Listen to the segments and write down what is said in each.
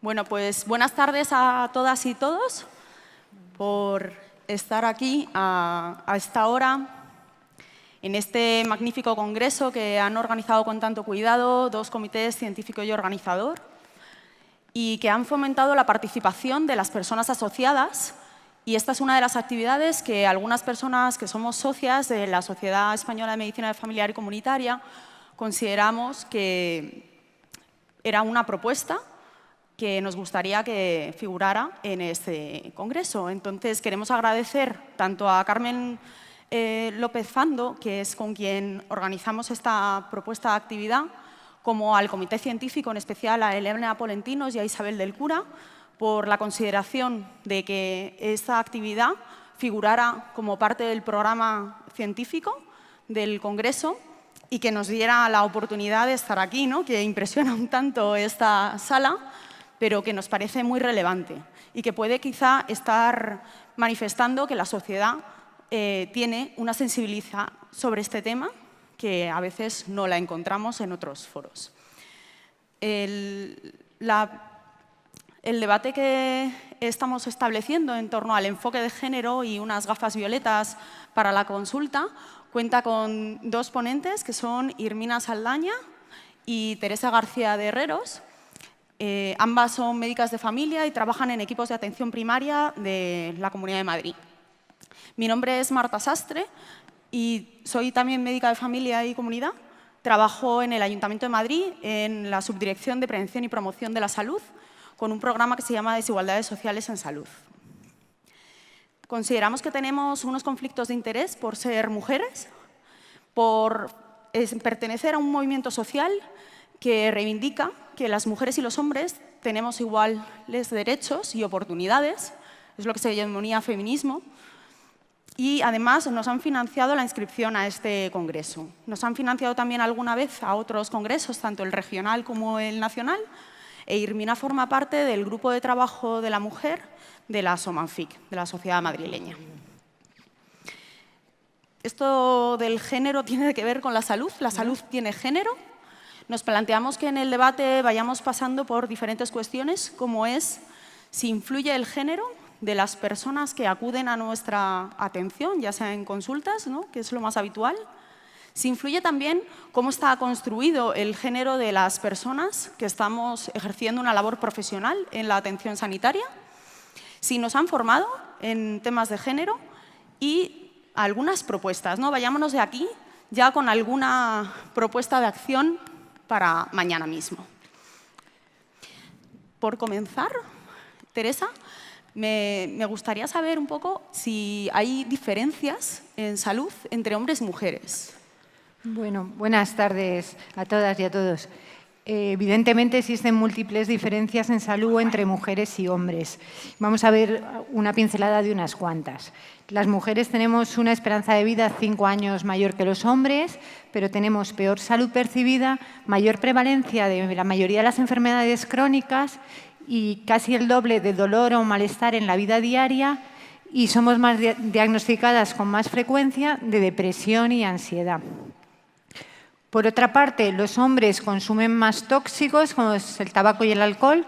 Bueno, pues buenas tardes a todas y todos por estar aquí a esta hora en este magnífico congreso que han organizado con tanto cuidado dos comités científico y organizador y que han fomentado la participación de las personas asociadas. Y esta es una de las actividades que algunas personas que somos socias de la Sociedad Española de Medicina Familiar y Comunitaria consideramos que era una propuesta que nos gustaría que figurara en este congreso. Entonces, queremos agradecer tanto a Carmen López Fando, que es con quien organizamos esta propuesta de actividad, como al Comité Científico, en especial a Elena Polentinos y a Isabel del Cura, por la consideración de que esta actividad figurara como parte del programa científico del Congreso y que nos diera la oportunidad de estar aquí, ¿no? Que impresiona un tanto esta sala, pero que nos parece muy relevante y que puede quizá estar manifestando que la sociedad tiene una sensibilidad sobre este tema que a veces no la encontramos en otros foros. El debate que estamos estableciendo en torno al enfoque de género y unas gafas violetas para la consulta cuenta con dos ponentes, que son Irmina Saldaña y Teresa García de Herreros. Ambas son médicas de familia y trabajan en equipos de atención primaria de la Comunidad de Madrid. Mi nombre es Marta Sastre y soy también médica de familia y comunidad. Trabajo en el Ayuntamiento de Madrid en la Subdirección de Prevención y Promoción de la Salud con un programa que se llama Desigualdades Sociales en Salud. Consideramos que tenemos unos conflictos de interés por ser mujeres, por pertenecer a un movimiento social que reivindica que las mujeres y los hombres tenemos iguales derechos y oportunidades, es lo que se denomina feminismo, y además nos han financiado la inscripción a este congreso. Nos han financiado también alguna vez a otros congresos, tanto el regional como el nacional, e Irmina forma parte del grupo de trabajo de la mujer de la SOMANFIC, de la Sociedad Madrileña. Esto del género tiene que ver con la salud tiene género. Nos planteamos que en el debate vayamos pasando por diferentes cuestiones, como es si influye el género de las personas que acuden a nuestra atención, ya sea en consultas, ¿no?, que es lo más habitual. Si influye también cómo está construido el género de las personas que estamos ejerciendo una labor profesional en la atención sanitaria. Si nos han formado en temas de género y algunas propuestas, ¿no? Vayámonos de aquí ya con alguna propuesta de acción para mañana mismo. Por comenzar, Teresa, me gustaría saber un poco si hay diferencias en salud entre hombres y mujeres. Bueno, buenas tardes a todas y a todos. Evidentemente existen múltiples diferencias en salud entre mujeres y hombres. Vamos a ver una pincelada de unas cuantas. Las mujeres tenemos una esperanza de vida 5 años mayor que los hombres, pero tenemos peor salud percibida, mayor prevalencia de la mayoría de las enfermedades crónicas y casi el doble de dolor o malestar en la vida diaria, y somos más diagnosticadas con más frecuencia de depresión y ansiedad. Por otra parte, los hombres consumen más tóxicos, como es el tabaco y el alcohol,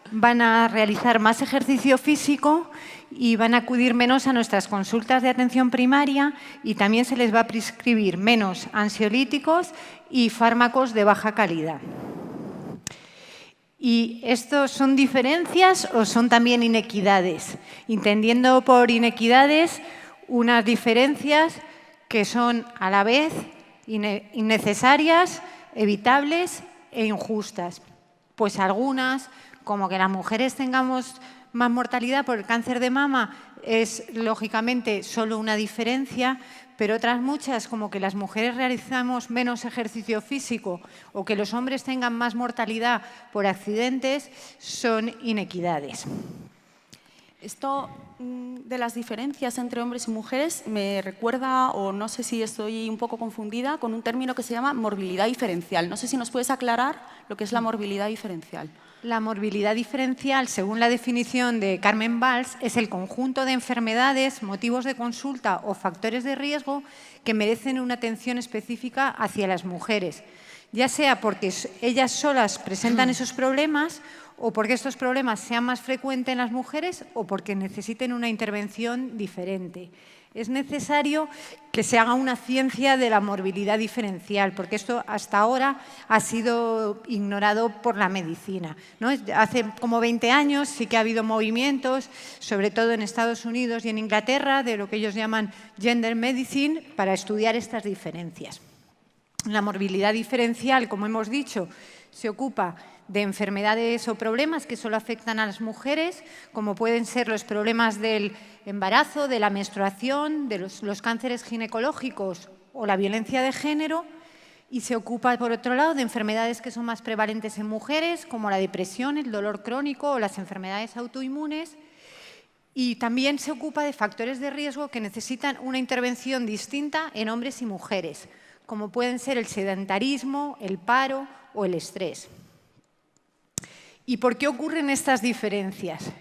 van a realizar más ejercicio físico y van a acudir menos a nuestras consultas de atención primaria, y también se les va a prescribir menos ansiolíticos y fármacos de baja calidad. ¿Y esto son diferencias o son también inequidades? Entendiendo por inequidades unas diferencias que son a la vez innecesarias, evitables e injustas. Pues algunas, como que las mujeres tengamos más mortalidad por el cáncer de mama, es lógicamente solo una diferencia, pero otras muchas, como que las mujeres realizamos menos ejercicio físico o que los hombres tengan más mortalidad por accidentes, son inequidades. Esto de las diferencias entre hombres y mujeres me recuerda, o no sé si estoy un poco confundida, con un término que se llama morbilidad diferencial. No sé si nos puedes aclarar lo que es la morbilidad diferencial. La morbilidad diferencial, según la definición de Carmen Valls, es el conjunto de enfermedades, motivos de consulta o factores de riesgo que merecen una atención específica hacia las mujeres, ya sea porque ellas solas presentan esos problemas o porque estos problemas sean más frecuentes en las mujeres o porque necesiten una intervención diferente. Es necesario que se haga una ciencia de la morbilidad diferencial, porque esto hasta ahora ha sido ignorado por la medicina, ¿no? Hace como 20 años sí que ha habido movimientos, sobre todo en Estados Unidos y en Inglaterra, de lo que ellos llaman gender medicine, para estudiar estas diferencias. La morbilidad diferencial, como hemos dicho, se ocupa de enfermedades o problemas que solo afectan a las mujeres, como pueden ser los problemas del embarazo, de la menstruación, de los cánceres ginecológicos o la violencia de género, y se ocupa, por otro lado, de enfermedades que son más prevalentes en mujeres, como la depresión, el dolor crónico o las enfermedades autoinmunes, y también se ocupa de factores de riesgo que necesitan una intervención distinta en hombres y mujeres, como pueden ser el sedentarismo, el paro o el estrés. ¿Y por qué ocurren estas diferencias?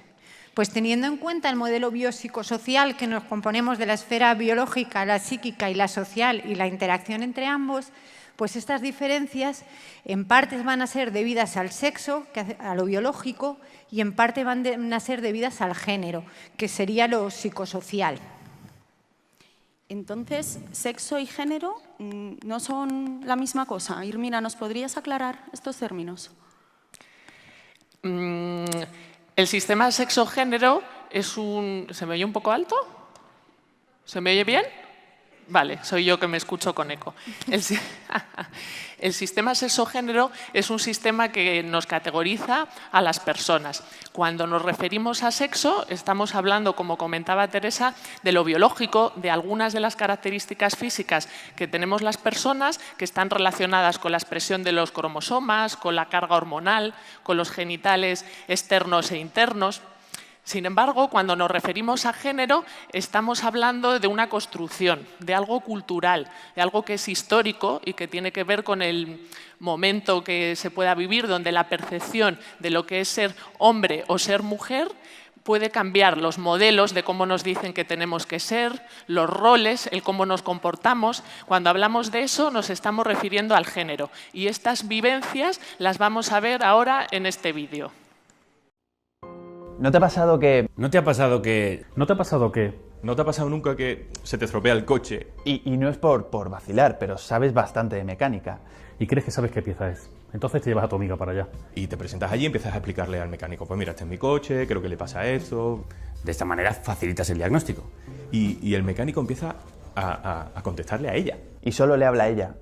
Pues teniendo en cuenta el modelo biopsicosocial que nos componemos de la esfera biológica, la psíquica y la social y la interacción entre ambos, pues estas diferencias en parte van a ser debidas al sexo, a lo biológico, y en parte van a ser debidas al género, que sería lo psicosocial. Entonces, ¿sexo y género no son la misma cosa? Irmina, ¿nos podrías aclarar estos términos? El sistema sexo-género es un... ¿Se me oye un poco alto? ¿Se me oye bien? Vale, soy yo que me escucho con eco. El sistema sexo-género es un sistema que nos categoriza a las personas. Cuando nos referimos a sexo, estamos hablando, como comentaba Teresa, de lo biológico, de algunas de las características físicas que tenemos las personas que están relacionadas con la expresión de los cromosomas, con la carga hormonal, con los genitales externos e internos. Sin embargo, cuando nos referimos a género, estamos hablando de una construcción, de algo cultural, de algo que es histórico y que tiene que ver con el momento que se pueda vivir, donde la percepción de lo que es ser hombre o ser mujer puede cambiar los modelos de cómo nos dicen que tenemos que ser, los roles, el cómo nos comportamos. Cuando hablamos de eso, nos estamos refiriendo al género. Y estas vivencias las vamos a ver ahora en este vídeo. ¿No te ha pasado que...? ¿No te ha pasado que...? ¿No te ha pasado que...? ¿No te ha pasado nunca que se te estropea el coche? Y no es por vacilar, pero sabes bastante de mecánica. Y crees que sabes qué pieza es. Entonces te llevas a tu amiga para allá. Y te presentas allí y empiezas a explicarle al mecánico, pues mira, este es mi coche, creo que le pasa esto. De esta manera facilitas el diagnóstico. Y el mecánico empieza a contestarle a ella. Y solo le habla a ella,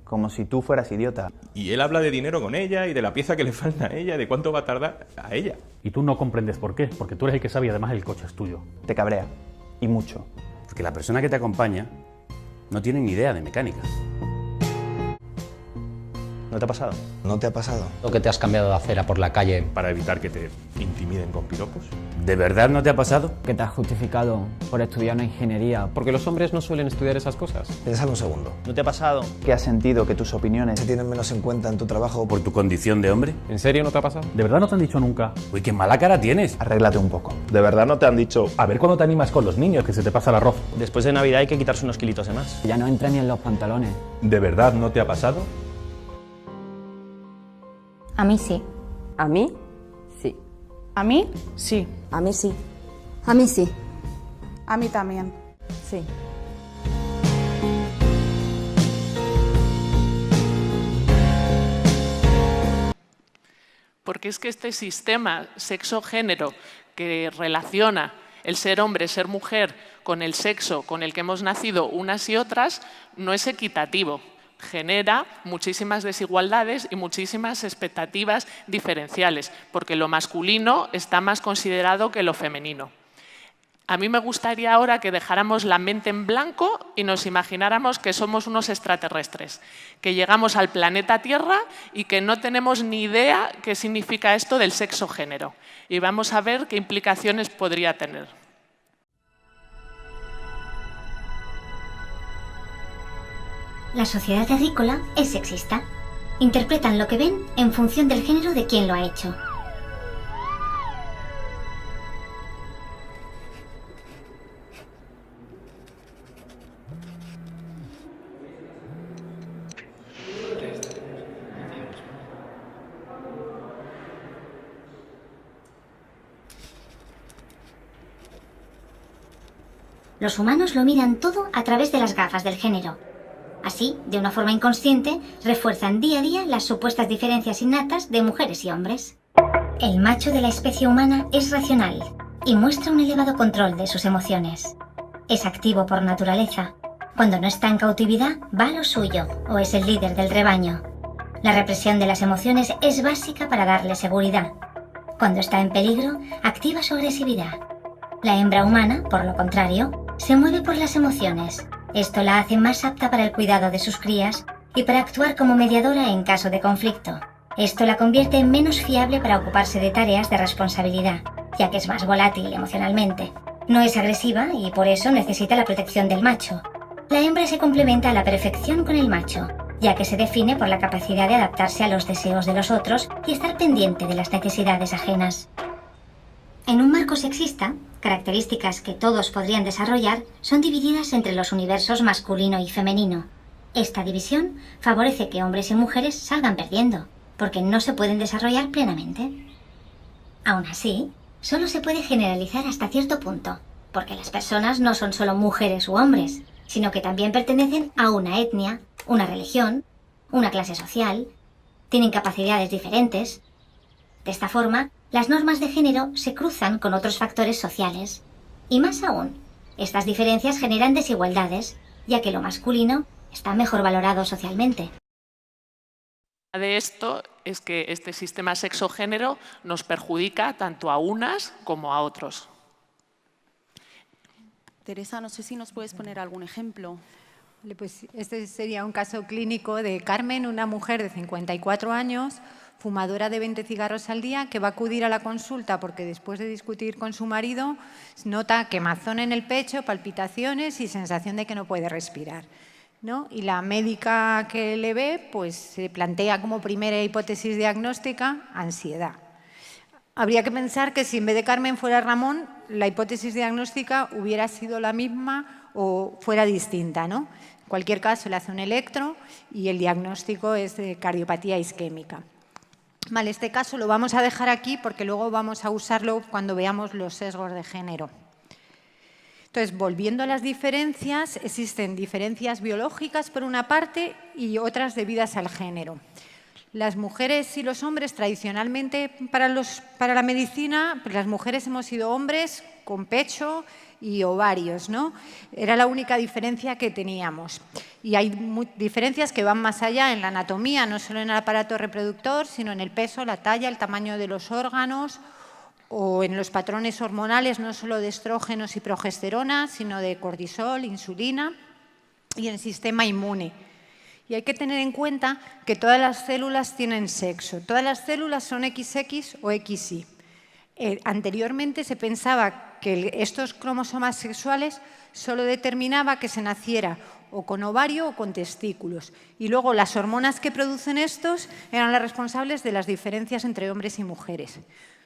como si tú fueras idiota. Y él habla de dinero con ella y de la pieza que le falta a ella, de cuánto va a tardar a ella. Y tú no comprendes por qué, porque tú eres el que sabe y además el coche es tuyo. Te cabrea. Y mucho. Porque la persona que te acompaña no tiene ni idea de mecánica. ¿No te ha pasado? ¿No te ha pasado? ¿O que te has cambiado de acera por la calle? Para evitar que te intimiden con piropos. ¿De verdad no te ha pasado? Que te has justificado por estudiar una ingeniería. Porque los hombres no suelen estudiar esas cosas. Piénsalo un segundo. ¿No te ha pasado que has sentido que tus opiniones ¿Se tienen menos en cuenta en tu trabajo? ¿Por tu condición de hombre? ¿En serio no te ha pasado? ¿De verdad no te han dicho nunca? Uy, qué mala cara tienes. Arréglate un poco. ¿De verdad no te han dicho? A ver cuándo te animas con los niños, que se te pasa el arroz. Después de Navidad hay que quitarse unos kilitos de más. Ya no entra ni en los pantalones. ¿De verdad no te ha pasado? A mí sí. ¿A mí? Sí. ¿A mí? Sí. A mí sí. A mí sí. A mí también. Sí. Porque es que este sistema sexo-género que relaciona el ser hombre, ser mujer, con el sexo con el que hemos nacido unas y otras, no es equitativo. Genera muchísimas desigualdades y muchísimas expectativas diferenciales, porque lo masculino está más considerado que lo femenino. A mí me gustaría ahora que dejáramos la mente en blanco y nos imagináramos que somos unos extraterrestres, que llegamos al planeta Tierra y que no tenemos ni idea qué significa esto del sexo-género. Y vamos a ver qué implicaciones podría tener. La sociedad terrícola es sexista. Interpretan lo que ven en función del género de quien lo ha hecho. Los humanos lo miran todo a través de las gafas del género. Así, de una forma inconsciente, refuerzan día a día las supuestas diferencias innatas de mujeres y hombres. El macho de la especie humana es racional y muestra un elevado control de sus emociones. Es activo por naturaleza. Cuando no está en cautividad, va a lo suyo o es el líder del rebaño. La represión de las emociones es básica para darle seguridad. Cuando está en peligro, activa su agresividad. La hembra humana, por lo contrario, se mueve por las emociones. Esto la hace más apta para el cuidado de sus crías y para actuar como mediadora en caso de conflicto. Esto la convierte en menos fiable para ocuparse de tareas de responsabilidad, ya que es más volátil emocionalmente. No es agresiva y por eso necesita la protección del macho. La hembra se complementa a la perfección con el macho, ya que se define por la capacidad de adaptarse a los deseos de los otros y estar pendiente de las necesidades ajenas. En un marco sexista, características que todos podrían desarrollar son divididas entre los universos masculino y femenino. Esta división favorece que hombres y mujeres salgan perdiendo, porque no se pueden desarrollar plenamente. Aún así, solo se puede generalizar hasta cierto punto, porque las personas no son solo mujeres u hombres, sino que también pertenecen a una etnia, una religión, una clase social, tienen capacidades diferentes. De esta forma, las normas de género se cruzan con otros factores sociales. Y más aún, estas diferencias generan desigualdades, ya que lo masculino está mejor valorado socialmente. De esto es que este sistema sexo-género nos perjudica tanto a unas como a otros. Teresa, no sé si nos puedes poner algún ejemplo. Pues este sería un caso clínico de Carmen, una mujer de 54 años, fumadora de 20 cigarros al día, que va a acudir a la consulta porque después de discutir con su marido nota quemazón en el pecho, palpitaciones y sensación de que no puede respirar, ¿no? Y la médica que le ve pues se plantea como primera hipótesis diagnóstica ansiedad. Habría que pensar que si en vez de Carmen fuera Ramón, la hipótesis diagnóstica hubiera sido la misma o fuera distinta, ¿no? En cualquier caso, le hace un electro y el diagnóstico es de cardiopatía isquémica. Vale, este caso lo vamos a dejar aquí porque luego vamos a usarlo cuando veamos los sesgos de género. Entonces, volviendo a las diferencias, existen diferencias biológicas por una parte y otras debidas al género. Las mujeres y los hombres, tradicionalmente para la medicina, pues las mujeres hemos sido hombres con pecho y ovarios, ¿no? Era la única diferencia que teníamos. Y hay diferencias que van más allá en la anatomía, no solo en el aparato reproductor, sino en el peso, la talla, el tamaño de los órganos o en los patrones hormonales, no solo de estrógenos y progesterona, sino de cortisol, insulina y en el sistema inmune. Y hay que tener en cuenta que todas las células tienen sexo. Todas las células son XX o XY. Anteriormente se pensaba que estos cromosomas sexuales solo determinaba que se naciera o con ovario o con testículos. Y luego las hormonas que producen estos eran las responsables de las diferencias entre hombres y mujeres.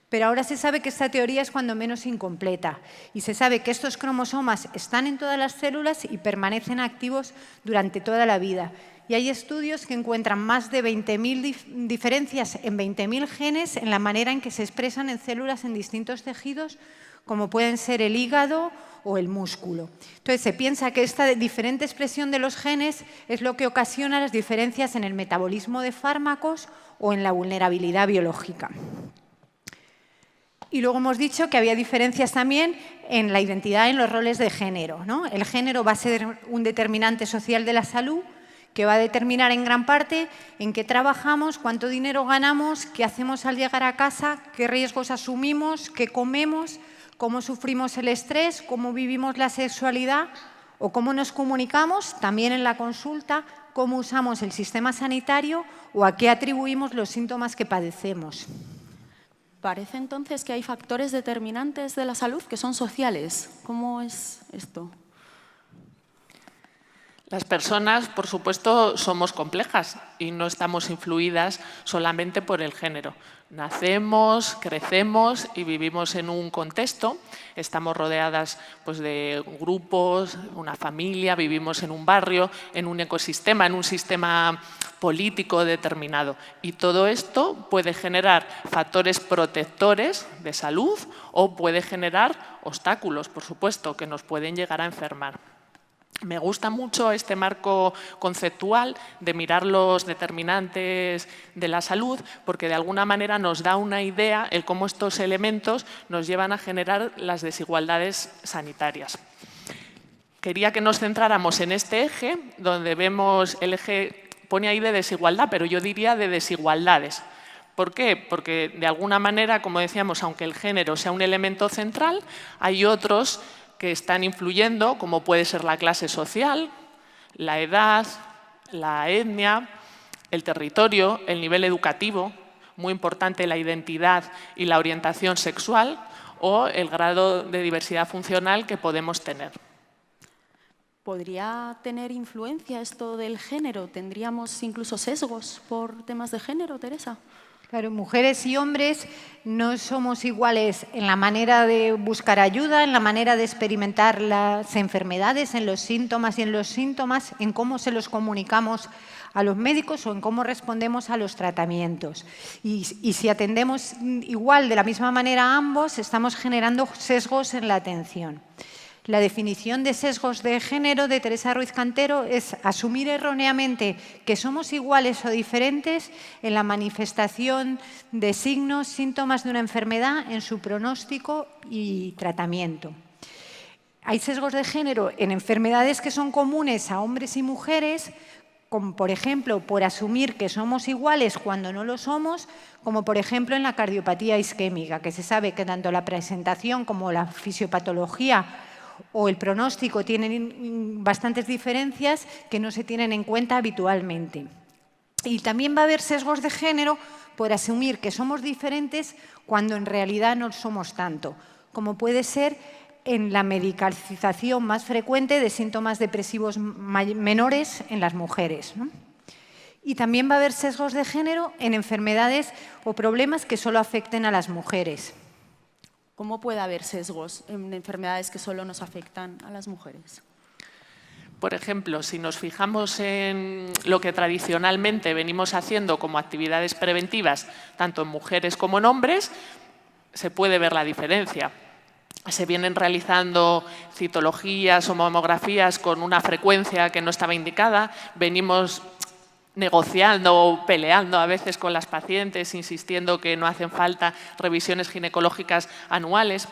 Pero ahora se sabe que esta teoría es cuando menos incompleta y se sabe que estos cromosomas están en todas las células y permanecen activos durante toda la vida. Y hay estudios que encuentran más de 20.000 diferencias en 20.000 genes en la manera en que se expresan en células en distintos tejidos, como pueden ser el hígado o el músculo. Entonces, se piensa que esta diferente expresión de los genes es lo que ocasiona las diferencias en el metabolismo de fármacos o en la vulnerabilidad biológica. Y luego hemos dicho que había diferencias también en la identidad, en los roles de género, ¿no? El género va a ser un determinante social de la salud que va a determinar en gran parte en qué trabajamos, cuánto dinero ganamos, qué hacemos al llegar a casa, qué riesgos asumimos, qué comemos, cómo sufrimos el estrés, cómo vivimos la sexualidad o cómo nos comunicamos, también en la consulta, cómo usamos el sistema sanitario o a qué atribuimos los síntomas que padecemos. Parece entonces que hay factores determinantes de la salud que son sociales. ¿Cómo es esto? Las personas, por supuesto, somos complejas y no estamos influidas solamente por el género. Nacemos, crecemos y vivimos en un contexto. Estamos rodeadas pues, de grupos, una familia, vivimos en un barrio, en un ecosistema, en un sistema político determinado. Y todo esto puede generar factores protectores de salud o puede generar obstáculos, por supuesto, que nos pueden llegar a enfermar. Me gusta mucho este marco conceptual de mirar los determinantes de la salud porque de alguna manera nos da una idea de cómo estos elementos nos llevan a generar las desigualdades sanitarias. Quería que nos centráramos en este eje donde vemos el eje, pone ahí de desigualdad, pero yo diría de desigualdades. ¿Por qué? Porque de alguna manera, como decíamos, aunque el género sea un elemento central, hay otros que están influyendo, como puede ser la clase social, la edad, la etnia, el territorio, el nivel educativo, muy importante la identidad y la orientación sexual o el grado de diversidad funcional que podemos tener. ¿Podría tener influencia esto del género? ¿Tendríamos incluso sesgos por temas de género, Teresa? Claro, mujeres y hombres no somos iguales en la manera de buscar ayuda, en la manera de experimentar las enfermedades, en los síntomas y en los síntomas, en cómo se los comunicamos a los médicos o en cómo respondemos a los tratamientos. Y si atendemos igual, de la misma manera a ambos, estamos generando sesgos en la atención. La definición de sesgos de género de Teresa Ruiz Cantero es asumir erróneamente que somos iguales o diferentes en la manifestación de signos, síntomas de una enfermedad, en su pronóstico y tratamiento. Hay sesgos de género en enfermedades que son comunes a hombres y mujeres, como por ejemplo por asumir que somos iguales cuando no lo somos, como por ejemplo en la cardiopatía isquémica, que se sabe que tanto la presentación como la fisiopatología o el pronóstico tienen bastantes diferencias que no se tienen en cuenta habitualmente. Y también va a haber sesgos de género por asumir que somos diferentes cuando en realidad no somos tanto, como puede ser en la medicalización más frecuente de síntomas depresivos menores en las mujeres, ¿no? Y también va a haber sesgos de género en enfermedades o problemas que solo afecten a las mujeres. ¿Cómo puede haber sesgos en enfermedades que solo nos afectan a las mujeres? Por ejemplo, si nos fijamos en lo que tradicionalmente venimos haciendo como actividades preventivas, tanto en mujeres como en hombres, se puede ver la diferencia. Se vienen realizando citologías o mamografías con una frecuencia que no estaba indicada, venimos negociando o peleando a veces con las pacientes, insistiendo que no hacen falta revisiones ginecológicas anuales.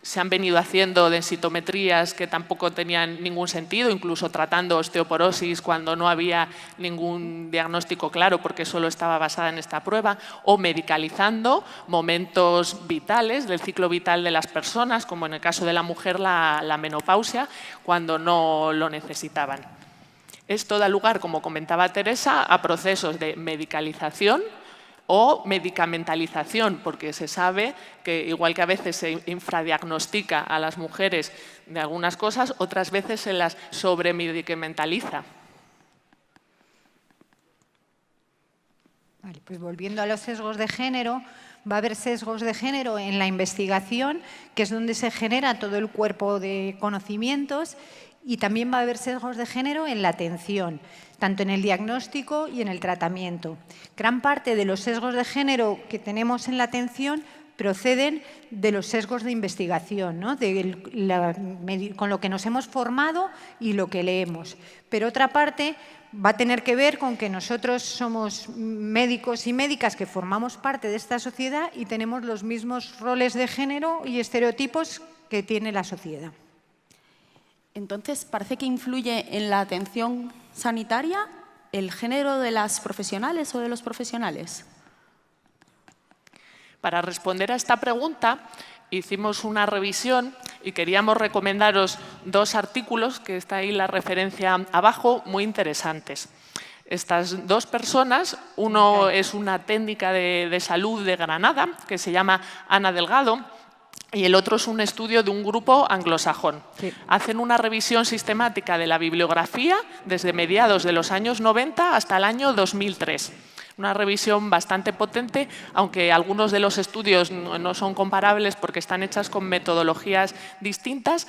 Se han venido haciendo densitometrías que tampoco tenían ningún sentido, incluso tratando osteoporosis cuando no había ningún diagnóstico claro porque solo estaba basada en esta prueba, o medicalizando momentos vitales del ciclo vital de las personas, como en el caso de la mujer la menopausia, cuando no lo necesitaban. Esto da lugar, como comentaba Teresa, a procesos de medicalización o medicamentalización, porque se sabe que igual que a veces se infradiagnostica a las mujeres de algunas cosas, otras veces se las sobremedicamentaliza. Vale, pues volviendo a los sesgos de género, va a haber sesgos de género en la investigación, que es donde se genera todo el cuerpo de conocimientos, y también va a haber sesgos de género en la atención, tanto en el diagnóstico y en el tratamiento. Gran parte de los sesgos de género que tenemos en la atención proceden de los sesgos de investigación, ¿no? Con lo que nos hemos formado y lo que leemos. Pero otra parte va a tener que ver con que nosotros somos médicos y médicas que formamos parte de esta sociedad y tenemos los mismos roles de género y estereotipos que tiene la sociedad. Entonces, parece que influye en la atención sanitaria el género de las profesionales o de los profesionales. Para responder a esta pregunta, hicimos una revisión y queríamos recomendaros dos artículos, que está ahí la referencia abajo, muy interesantes. Estas dos personas, uno es una técnica de salud de Granada, que se llama Ana Delgado, y el otro es un estudio de un grupo anglosajón. Sí. Hacen una revisión sistemática de la bibliografía desde mediados de los años 90 hasta el año 2003. Una revisión bastante potente, aunque algunos de los estudios no son comparables porque están hechas con metodologías distintas,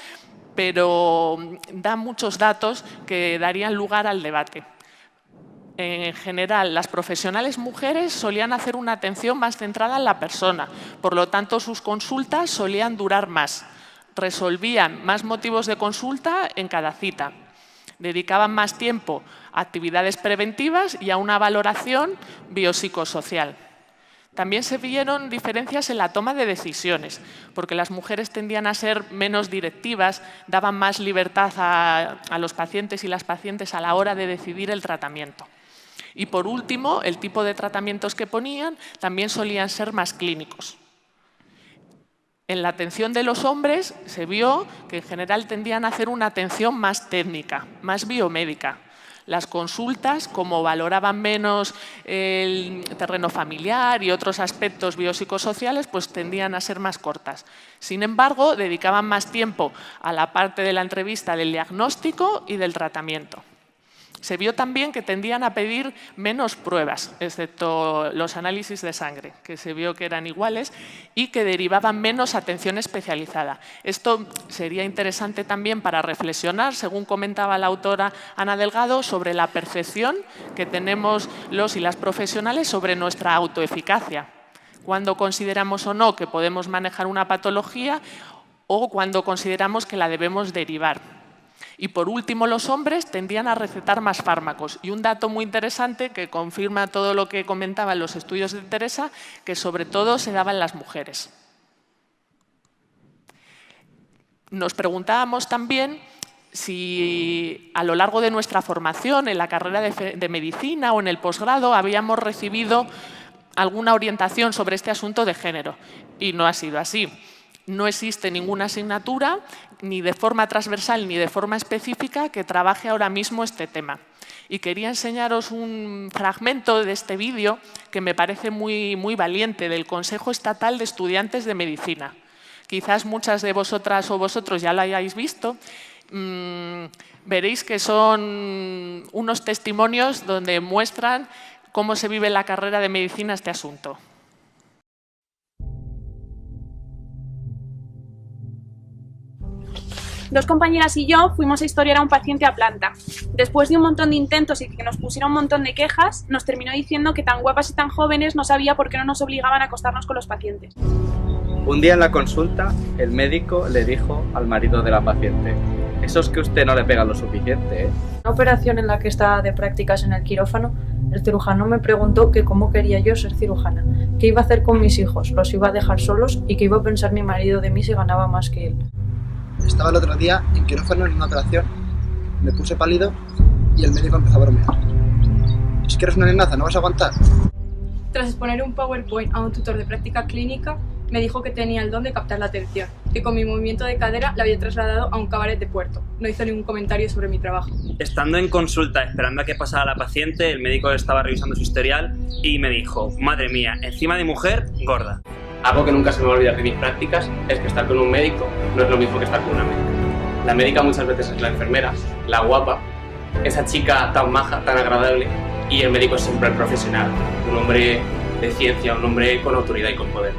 pero da muchos datos que darían lugar al debate. En general, las profesionales mujeres solían hacer una atención más centrada en la persona, por lo tanto sus consultas solían durar más, resolvían más motivos de consulta en cada cita, dedicaban más tiempo a actividades preventivas y a una valoración biopsicosocial. También se vieron diferencias en la toma de decisiones, porque las mujeres tendían a ser menos directivas, daban más libertad a los pacientes y las pacientes a la hora de decidir el tratamiento. Y por último, el tipo de tratamientos que ponían también solían ser más clínicos. En la atención de los hombres se vio que en general tendían a hacer una atención más técnica, más biomédica. Las consultas, como valoraban menos el terreno familiar y otros aspectos biopsicosociales, pues tendían a ser más cortas. Sin embargo, dedicaban más tiempo a la parte de la entrevista del diagnóstico y del tratamiento. Se vio también que tendían a pedir menos pruebas, excepto los análisis de sangre, que se vio que eran iguales y que derivaban menos atención especializada. Esto sería interesante también para reflexionar, según comentaba la autora Ana Delgado, sobre la percepción que tenemos los y las profesionales sobre nuestra autoeficacia. Cuando consideramos o no que podemos manejar una patología o cuando consideramos que la debemos derivar. Y por último, los hombres tendían a recetar más fármacos. Y un dato muy interesante que confirma todo lo que comentaban los estudios de Teresa, que sobre todo se daba en las mujeres. Nos preguntábamos también si a lo largo de nuestra formación, en la carrera de medicina o en el posgrado, habíamos recibido alguna orientación sobre este asunto de género. Y no ha sido así. No existe ninguna asignatura, ni de forma transversal ni de forma específica, que trabaje ahora mismo este tema. Y quería enseñaros un fragmento de este vídeo que me parece muy valiente, del Consejo Estatal de Estudiantes de Medicina. Quizás muchas de vosotras o vosotros ya lo hayáis visto. Veréis que son unos testimonios donde muestran cómo se vive en la carrera de medicina este asunto. Dos compañeras y yo fuimos a historiar a un paciente a planta. Después de un montón de intentos y que nos pusiera un montón de quejas, nos terminó diciendo que tan guapas y tan jóvenes no sabía por qué no nos obligaban a acostarnos con los pacientes. Un día en la consulta, el médico le dijo al marido de la paciente: eso es que usted no le pega lo suficiente, ¿eh? En una operación en la que estaba de prácticas en el quirófano, el cirujano me preguntó que cómo quería yo ser cirujana, qué iba a hacer con mis hijos, los iba a dejar solos y qué iba a pensar mi marido de mí si ganaba más que él. Estaba el otro día en quirófano en una operación, me puse pálido y el médico empezó a bromear. Es que eres una nenaza, ¿no vas a aguantar? Tras exponer un PowerPoint a un tutor de práctica clínica, me dijo que tenía el don de captar la atención, que con mi movimiento de cadera la había trasladado a un cabaret de Puerto. No hizo ningún comentario sobre mi trabajo. Estando en consulta esperando a que pasara la paciente, el médico estaba revisando su historial y me dijo: madre mía, encima de mujer, gorda. Algo que nunca se me va a olvidar de mis prácticas es que estar con un médico no es lo mismo que estar con una médica. La médica muchas veces es la enfermera, la guapa, esa chica tan maja, tan agradable, y el médico es siempre el profesional, un hombre de ciencia, un hombre con autoridad y con poder.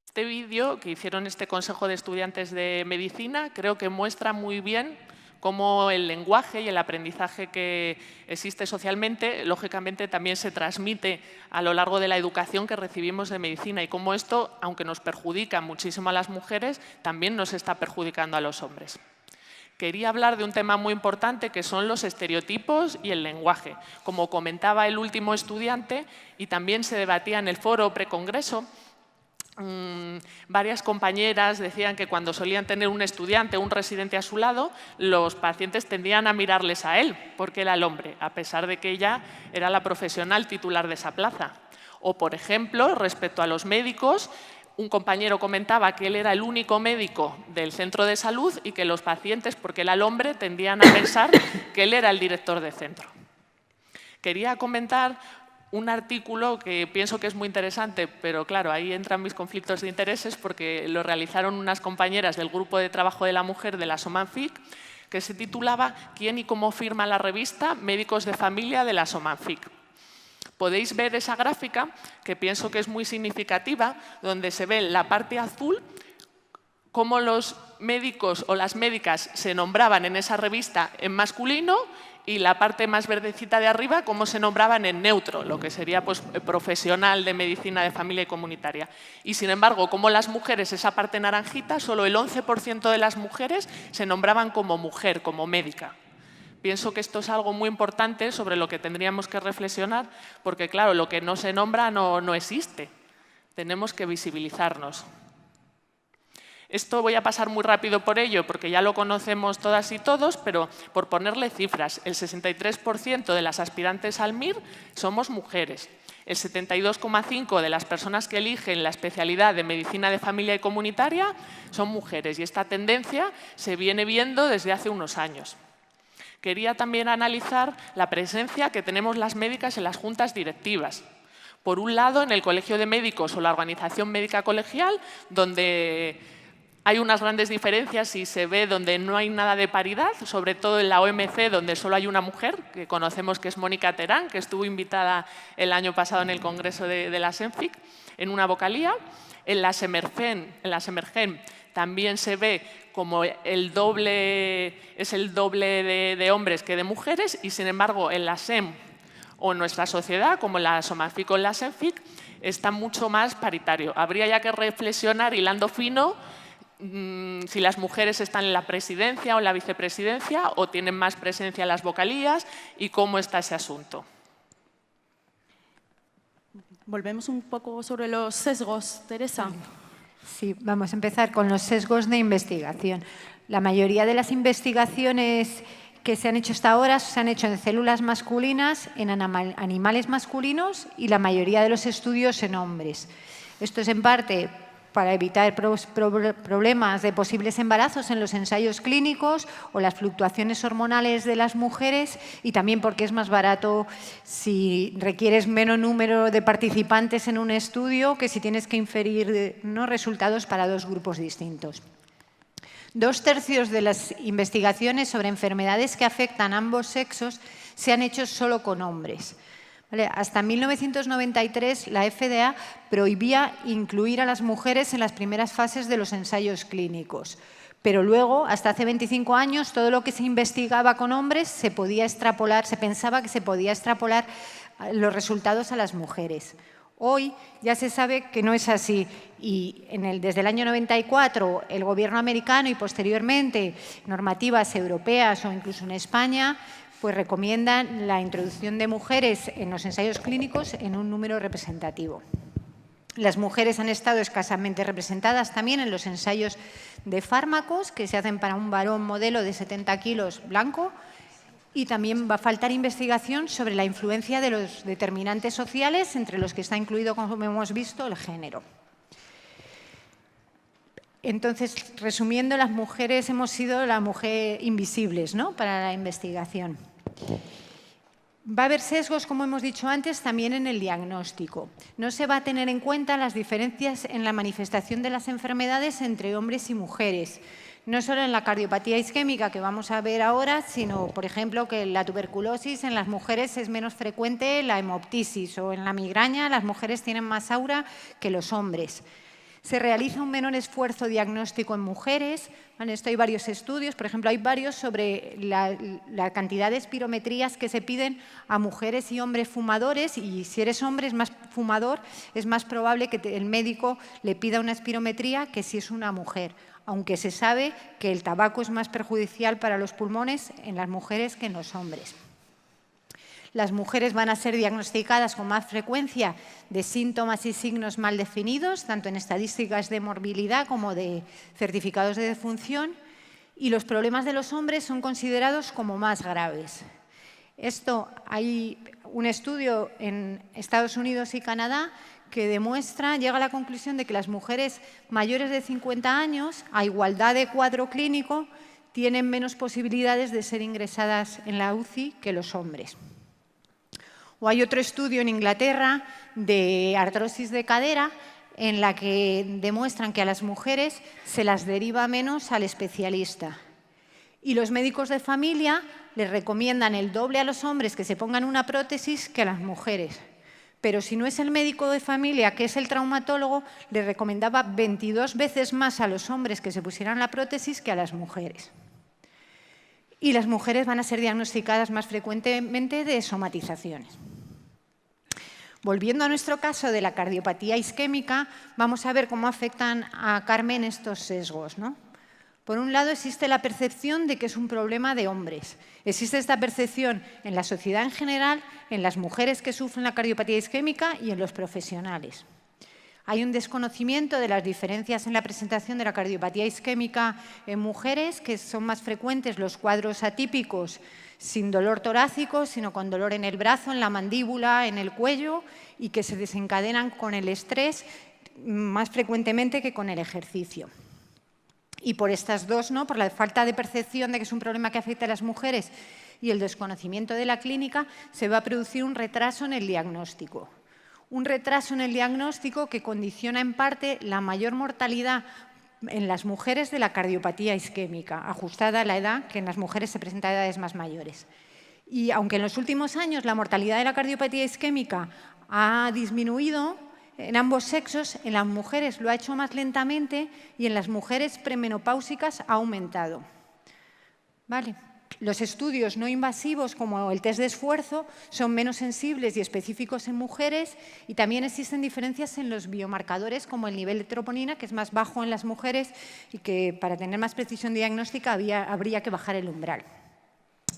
Este vídeo que hicieron este Consejo de Estudiantes de Medicina creo que muestra muy bien cómo el lenguaje y el aprendizaje que existe socialmente, lógicamente, también se transmite a lo largo de la educación que recibimos de medicina y cómo esto, aunque nos perjudica muchísimo a las mujeres, también nos está perjudicando a los hombres. Quería hablar de un tema muy importante que son los estereotipos y el lenguaje. Como comentaba el último estudiante y también se debatía en el foro precongreso, varias compañeras decían que cuando solían tener un estudiante o un residente a su lado, los pacientes tendían a mirarles a él, porque era el hombre, a pesar de que ella era la profesional titular de esa plaza. O, por ejemplo, respecto a los médicos, un compañero comentaba que él era el único médico del centro de salud y que los pacientes, porque era el hombre, tendían a pensar que él era el director de centro. Quería comentar un artículo que pienso que es muy interesante, pero claro, ahí entran mis conflictos de intereses porque lo realizaron unas compañeras del Grupo de Trabajo de la Mujer de la SOMANFIC, que se titulaba «¿Quién y cómo firma la revista Médicos de Familia de la SOMANFIC?». Podéis ver esa gráfica, que pienso que es muy significativa, donde se ve en la parte azul cómo los médicos o las médicas se nombraban en esa revista en masculino y la parte más verdecita de arriba cómo se nombraban en neutro, lo que sería pues, profesional de medicina de familia y comunitaria. Y sin embargo, como las mujeres, esa parte naranjita, solo el 11% de las mujeres se nombraban como mujer, como médica. Pienso que esto es algo muy importante sobre lo que tendríamos que reflexionar, porque claro, lo que no se nombra no existe. Tenemos que visibilizarnos. Esto voy a pasar muy rápido por ello, porque ya lo conocemos todas y todos, pero por ponerle cifras, el 63% de las aspirantes al MIR somos mujeres. El 72,5% de las personas que eligen la especialidad de medicina de familia y comunitaria son mujeres, y esta tendencia se viene viendo desde hace unos años. Quería también analizar la presencia que tenemos las médicas en las juntas directivas. Por un lado, en el Colegio de Médicos o la Organización Médica Colegial, donde hay unas grandes diferencias y se ve donde no hay nada de paridad, sobre todo en la OMC, donde solo hay una mujer, que conocemos que es Mónica Terán, que estuvo invitada el año pasado en el Congreso de la SEMFIC, en una vocalía. En la SEMERGEN también se ve como es el doble de hombres que de mujeres, y sin embargo en la SEM o en nuestra sociedad, como en la SOMANFIC o en la SEMFIC, está mucho más paritario. Habría ya que reflexionar, hilando fino, si las mujeres están en la presidencia o en la vicepresidencia o tienen más presencia en las vocalías y cómo está ese asunto. Volvemos un poco sobre los sesgos, Teresa. Sí, vamos a empezar con los sesgos de investigación. La mayoría de las investigaciones que se han hecho hasta ahora se han hecho en células masculinas, en animales masculinos y la mayoría de los estudios en hombres. Esto es en parte para evitar problemas de posibles embarazos en los ensayos clínicos o las fluctuaciones hormonales de las mujeres, y también porque es más barato si requieres menos número de participantes en un estudio que si tienes que inferir resultados para dos grupos distintos. 2/3 de las investigaciones sobre enfermedades que afectan a ambos sexos se han hecho solo con hombres. Hasta 1993 la FDA prohibía incluir a las mujeres en las primeras fases de los ensayos clínicos, pero luego, hasta hace 25 años, todo lo que se investigaba con hombres se pensaba que se podía extrapolar los resultados a las mujeres. Hoy ya se sabe que no es así, y desde el año 94 el Gobierno americano y posteriormente normativas europeas o incluso en España pues recomiendan la introducción de mujeres en los ensayos clínicos en un número representativo. Las mujeres han estado escasamente representadas también en los ensayos de fármacos que se hacen para un varón modelo de 70 kilos blanco, y también va a faltar investigación sobre la influencia de los determinantes sociales, entre los que está incluido, como hemos visto, el género. Entonces, resumiendo, las mujeres hemos sido la mujer invisibles, ¿no?, para la investigación. Va a haber sesgos, como hemos dicho antes, también en el diagnóstico. No se va a tener en cuenta las diferencias en la manifestación de las enfermedades entre hombres y mujeres. No solo en la cardiopatía isquémica, que vamos a ver ahora, sino, por ejemplo, que la tuberculosis en las mujeres es menos frecuente, la hemoptisis, o en la migraña las mujeres tienen más aura que los hombres. Se realiza un menor esfuerzo diagnóstico en mujeres. En esto hay varios estudios, por ejemplo, hay varios sobre la cantidad de espirometrías que se piden a mujeres y hombres fumadores, y si eres hombre, es más fumador, es más probable que el médico le pida una espirometría que si es una mujer, aunque se sabe que el tabaco es más perjudicial para los pulmones en las mujeres que en los hombres. Las mujeres van a ser diagnosticadas con más frecuencia de síntomas y signos mal definidos, tanto en estadísticas de morbilidad como de certificados de defunción, y los problemas de los hombres son considerados como más graves. Hay un estudio en Estados Unidos y Canadá que llega a la conclusión de que las mujeres mayores de 50 años, a igualdad de cuadro clínico, tienen menos posibilidades de ser ingresadas en la UCI que los hombres. O hay otro estudio en Inglaterra de artrosis de cadera en la que demuestran que a las mujeres se las deriva menos al especialista. Y los médicos de familia les recomiendan el doble a los hombres que se pongan una prótesis que a las mujeres. Pero si no es el médico de familia, que es el traumatólogo, le recomendaba 22 veces más a los hombres que se pusieran la prótesis que a las mujeres. Y las mujeres van a ser diagnosticadas más frecuentemente de somatizaciones. Volviendo a nuestro caso de la cardiopatía isquémica, vamos a ver cómo afectan a Carmen estos sesgos, ¿no? Por un lado, existe la percepción de que es un problema de hombres. Existe esta percepción en la sociedad en general, en las mujeres que sufren la cardiopatía isquémica y en los profesionales. Hay un desconocimiento de las diferencias en la presentación de la cardiopatía isquémica en mujeres, que son más frecuentes los cuadros atípicos sin dolor torácico, sino con dolor en el brazo, en la mandíbula, en el cuello, y que se desencadenan con el estrés más frecuentemente que con el ejercicio. Y por estas dos, ¿no?, por la falta de percepción de que es un problema que afecta a las mujeres y el desconocimiento de la clínica, se va a producir un retraso en el diagnóstico. Un retraso en el diagnóstico que condiciona en parte la mayor mortalidad en las mujeres de la cardiopatía isquémica, ajustada a la edad, que en las mujeres se presenta a edades más mayores. Y aunque en los últimos años la mortalidad de la cardiopatía isquémica ha disminuido en ambos sexos, en las mujeres lo ha hecho más lentamente y en las mujeres premenopáusicas ha aumentado. ¿Vale? Los estudios no invasivos, como el test de esfuerzo, son menos sensibles y específicos en mujeres, y también existen diferencias en los biomarcadores, como el nivel de troponina, que es más bajo en las mujeres y que para tener más precisión diagnóstica habría que bajar el umbral.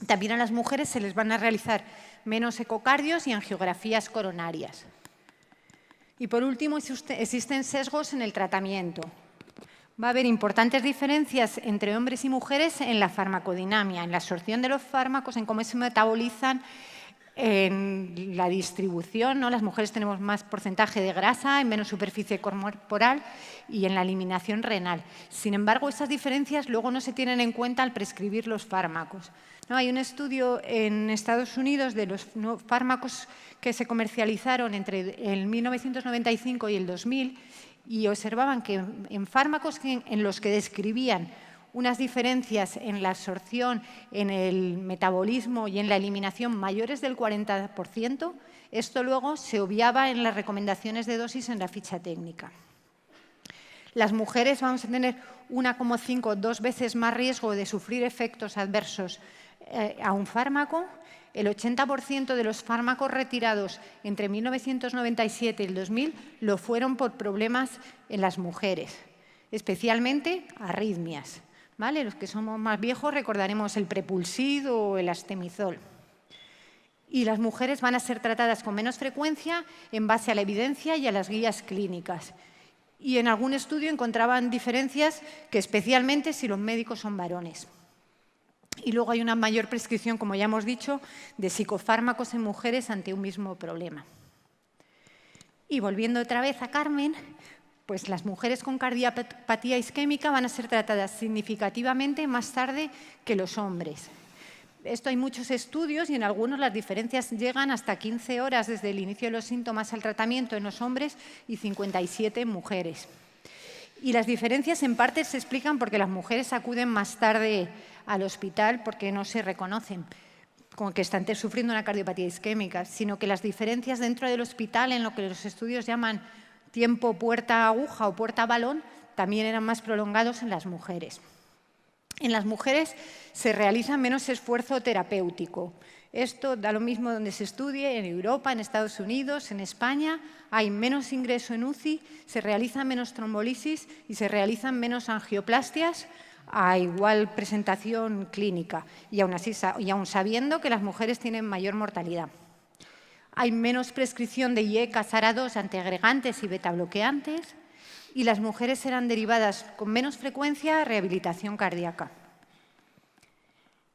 También a las mujeres se les van a realizar menos ecocardios y angiografías coronarias. Y por último, existen sesgos en el tratamiento. Va a haber importantes diferencias entre hombres y mujeres en la farmacodinamia, en la absorción de los fármacos, en cómo se metabolizan, en la distribución, ¿no? Las mujeres tenemos más porcentaje de grasa, en menos superficie corporal y en la eliminación renal. Sin embargo, esas diferencias luego no se tienen en cuenta al prescribir los fármacos, ¿no? Hay un estudio en Estados Unidos de los fármacos que se comercializaron entre el 1995 y el 2000 y observaban que en fármacos en los que describían unas diferencias en la absorción, en el metabolismo y en la eliminación mayores del 40%, esto luego se obviaba en las recomendaciones de dosis en la ficha técnica. Las mujeres vamos a tener 1,5 2 veces más riesgo de sufrir efectos adversos a un fármaco. El 80% de los fármacos retirados entre 1997 y el 2000 lo fueron por problemas en las mujeres, especialmente arritmias. ¿Vale? Los que somos más viejos recordaremos el Prepulsid o el Astemizol. Y las mujeres van a ser tratadas con menos frecuencia en base a la evidencia y a las guías clínicas. Y en algún estudio encontraban diferencias que especialmente si los médicos son varones. Y luego hay una mayor prescripción, como ya hemos dicho, de psicofármacos en mujeres ante un mismo problema. Y volviendo otra vez a Carmen, pues las mujeres con cardiopatía isquémica van a ser tratadas significativamente más tarde que los hombres. Esto hay muchos estudios y en algunos las diferencias llegan hasta 15 horas desde el inicio de los síntomas al tratamiento en los hombres y 57 en mujeres. Y las diferencias en parte se explican porque las mujeres acuden más tarde al hospital porque no se reconocen como que están sufriendo una cardiopatía isquémica, sino que las diferencias dentro del hospital, en lo que los estudios llaman tiempo puerta-aguja o puerta-balón, también eran más prolongados en las mujeres. En las mujeres se realiza menos esfuerzo terapéutico. Esto da lo mismo donde se estudie, en Europa, en Estados Unidos, en España. Hay menos ingreso en UCI, se realizan menos trombolisis y se realizan menos angioplastias a igual presentación clínica, y aún sabiendo que las mujeres tienen mayor mortalidad. Hay menos prescripción de IE, SARA2, antiagregantes y betabloqueantes, y las mujeres serán derivadas con menos frecuencia a rehabilitación cardíaca.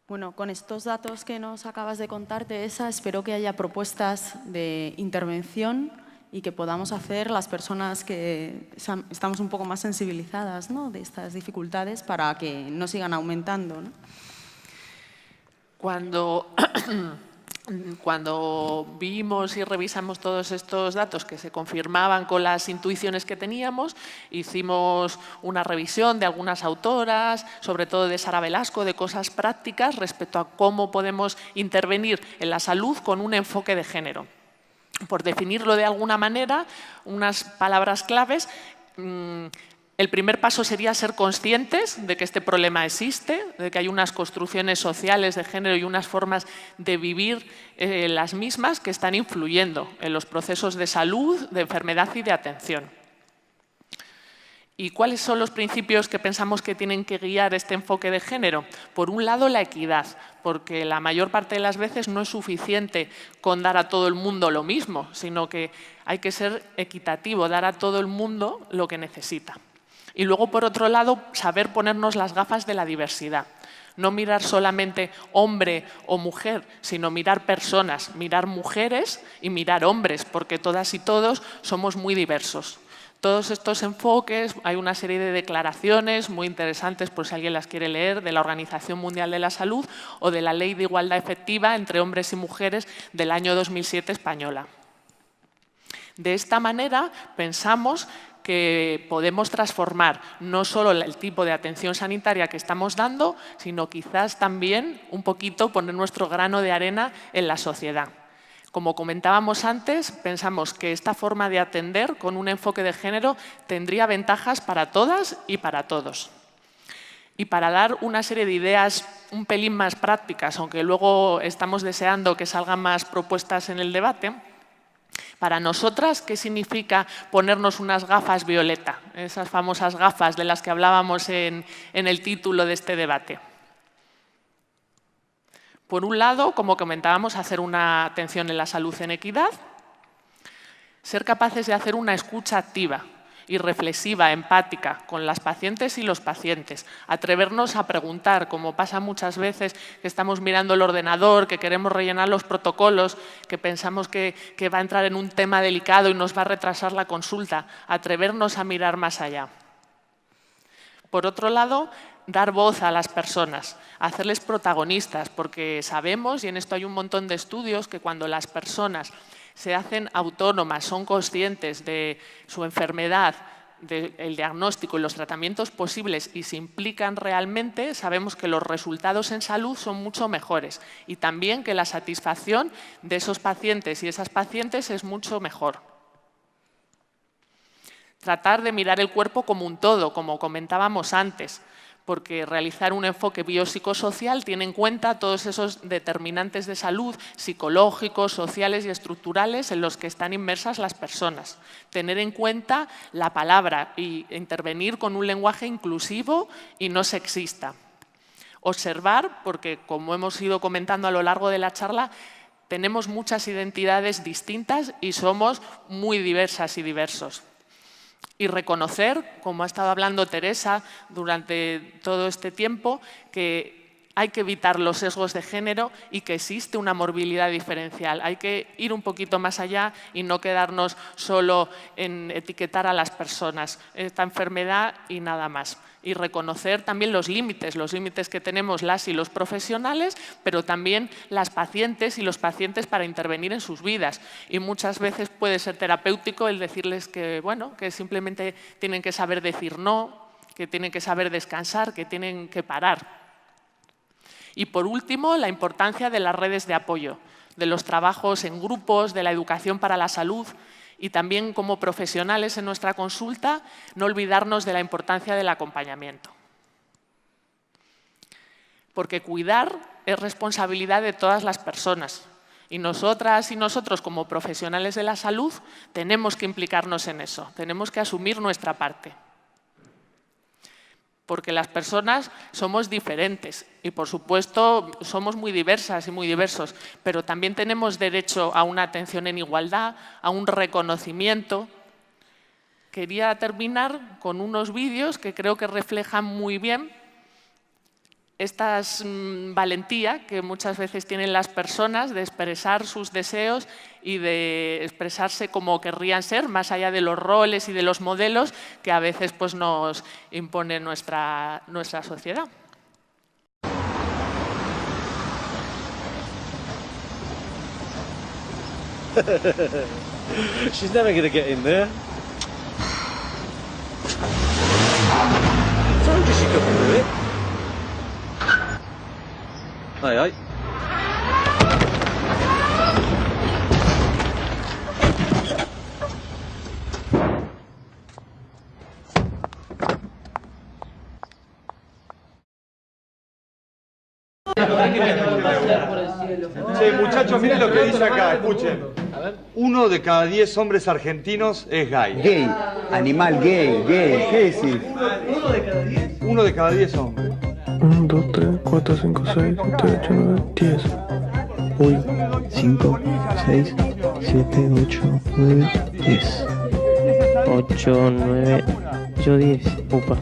Bueno, con estos datos que nos acabas de contar, Teresa, espero que haya propuestas de intervención y que podamos hacer las personas que estamos un poco más sensibilizadas, ¿no?, de estas dificultades para que no sigan aumentando, ¿no? Cuando cuando vimos y revisamos todos estos datos que se confirmaban con las intuiciones que teníamos, hicimos una revisión de algunas autoras, sobre todo de Sara Velasco, de cosas prácticas respecto a cómo podemos intervenir en la salud con un enfoque de género. Por definirlo de alguna manera, unas palabras claves. El primer paso sería ser conscientes de que este problema existe, de que hay unas construcciones sociales de género y unas formas de vivir las mismas que están influyendo en los procesos de salud, de enfermedad y de atención. ¿Y cuáles son los principios que pensamos que tienen que guiar este enfoque de género? Por un lado, la equidad, porque la mayor parte de las veces no es suficiente con dar a todo el mundo lo mismo, sino que hay que ser equitativo, dar a todo el mundo lo que necesita. Y luego, por otro lado, saber ponernos las gafas de la diversidad. No mirar solamente hombre o mujer, sino mirar personas, mirar mujeres y mirar hombres, porque todas y todos somos muy diversos. Todos estos enfoques, hay una serie de declaraciones muy interesantes, por si alguien las quiere leer, de la Organización Mundial de la Salud o de la Ley de Igualdad Efectiva entre Hombres y Mujeres del año 2007 española. De esta manera, pensamos que podemos transformar no solo el tipo de atención sanitaria que estamos dando, sino quizás también un poquito poner nuestro grano de arena en la sociedad. Como comentábamos antes, pensamos que esta forma de atender con un enfoque de género tendría ventajas para todas y para todos. Y para dar una serie de ideas un pelín más prácticas, aunque luego estamos deseando que salgan más propuestas en el debate, para nosotras, ¿qué significa ponernos unas gafas violeta? Esas famosas gafas de las que hablábamos en el título de este debate. Por un lado, como comentábamos, hacer una atención en la salud en equidad, ser capaces de hacer una escucha activa y reflexiva, empática, con las pacientes y los pacientes. Atrevernos a preguntar, como pasa muchas veces, que estamos mirando el ordenador, que queremos rellenar los protocolos, que pensamos que va a entrar en un tema delicado y nos va a retrasar la consulta. Atrevernos a mirar más allá. Por otro lado, dar voz a las personas, hacerles protagonistas, porque sabemos, y en esto hay un montón de estudios, que cuando las personas se hacen autónomas, son conscientes de su enfermedad, del diagnóstico y los tratamientos posibles y se implican realmente, sabemos que los resultados en salud son mucho mejores y también que la satisfacción de esos pacientes y esas pacientes es mucho mejor. Tratar de mirar el cuerpo como un todo, como comentábamos antes, porque realizar un enfoque biopsicosocial tiene en cuenta todos esos determinantes de salud psicológicos, sociales y estructurales en los que están inmersas las personas. Tener en cuenta la palabra e intervenir con un lenguaje inclusivo y no sexista. Observar, porque como hemos ido comentando a lo largo de la charla, tenemos muchas identidades distintas y somos muy diversas y diversos. Y reconocer, como ha estado hablando Teresa durante todo este tiempo, que hay que evitar los sesgos de género y que existe una morbilidad diferencial. Hay que ir un poquito más allá y no quedarnos solo en etiquetar a las personas, esta enfermedad y nada más. Y reconocer también los límites que tenemos las y los profesionales, pero también las pacientes y los pacientes para intervenir en sus vidas. Y muchas veces puede ser terapéutico el decirles que, bueno, que simplemente tienen que saber decir no, que tienen que saber descansar, que tienen que parar. Y por último, la importancia de las redes de apoyo, de los trabajos en grupos, de la educación para la salud, y también como profesionales en nuestra consulta, no olvidarnos de la importancia del acompañamiento. Porque cuidar es responsabilidad de todas las personas y nosotras y nosotros como profesionales de la salud tenemos que implicarnos en eso, tenemos que asumir nuestra parte. Porque las personas somos diferentes y, por supuesto, somos muy diversas y muy diversos, pero también tenemos derecho a una atención en igualdad, a un reconocimiento. Quería terminar con unos vídeos que creo que reflejan muy bien esta valentía que muchas veces tienen las personas de expresar sus deseos y de expresarse como querrían ser, más allá de los roles y de los modelos que a veces pues, nos impone nuestra sociedad. She's never gonna get in there. I told you she couldn't do it. Aye, aye. Sí, muchachos, miren lo que dice acá, escuchen. 1 de cada 10 hombres argentinos es gay. Gay, animal gay, gay, ¿qué decís? 1 de cada 10 hombres. 1, 2, 3, 4, 5, 6, 7, 8, 9, 10. Uy. 5, 6, 7, 8, 9, 10. 8, 9, yo 10. Upa.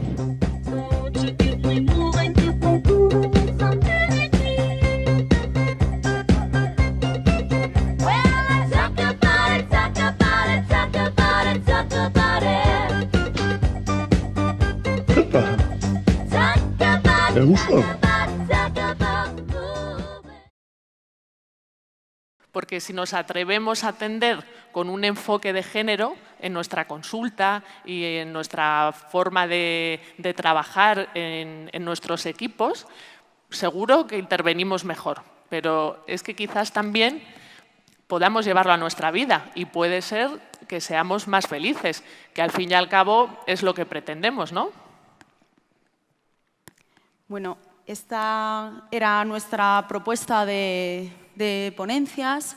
¿Te gustó? Porque si nos atrevemos a atender con un enfoque de género en nuestra consulta y en nuestra forma de trabajar en nuestros equipos, seguro que intervenimos mejor. Pero es que quizás también podamos llevarlo a nuestra vida y puede ser que seamos más felices, que al fin y al cabo es lo que pretendemos, ¿no? Bueno, esta era nuestra propuesta de ponencias